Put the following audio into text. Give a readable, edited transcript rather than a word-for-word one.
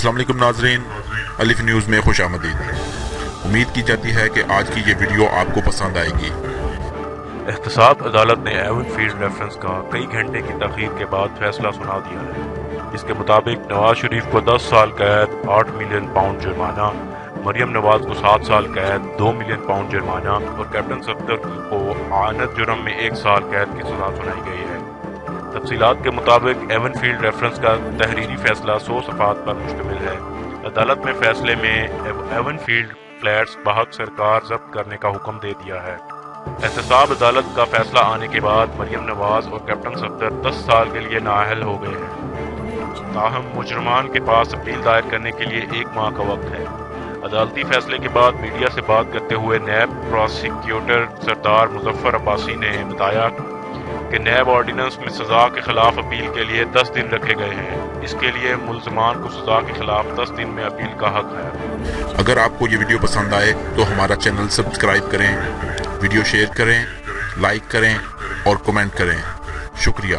अस्सलाम वालेकुम नाजरीन, अलिफ न्यूज़ में खुश आमदीद। उम्मीद की जाती है कि आज की ये वीडियो आपको पसंद आएगी। एहतसाब अदालत ने एवन फील्ड रेफरेंस का कई घंटे की तखीर के बाद फैसला सुना दिया है। इसके मुताबिक नवाज शरीफ को 10 साल कैद, 8 मिलियन पाउंड जुर्माना, मरियम नवाज को 7 साल कैद, 2 मिलियन पाउंड जुर्माना और कैप्टन सफदर को आनत जुर्म में 1 साल कैद की सजा सुनाई गई है। तफसीलात के मुताबिक एवन फील्ड रेफरेंस का तहरीरी फैसला 100 सफ़ात पर मुश्तमिल है। अदालत ने फैसले में एवन फील्ड फ्लैट्स बहक सरकार जब्त करने का हुक्म दे दिया है। एहतसाब अदालत का फैसला आने के बाद मरियम नवाज और कैप्टन सफदर 10 साल के लिए नाअहल हो गए हैं। ताहम मुजरमान के पास अपील दायर करने के लिए 1 माह का वक्त है। अदालती फैसले के बाद मीडिया से बात करते हुए नैब प्रोसिक्यूटर सरदार मुजफ्फर अब्बासी ने बताया कि नैब ऑर्डिनेंस में सजा के खिलाफ अपील के लिए 10 दिन रखे गए हैं। इसके लिए मुल्ज़मान को सजा के खिलाफ 10 दिन में अपील का हक है। अगर आपको ये वीडियो पसंद आए तो हमारा चैनल सब्सक्राइब करें, वीडियो शेयर करें, लाइक करें और कमेंट करें। शुक्रिया।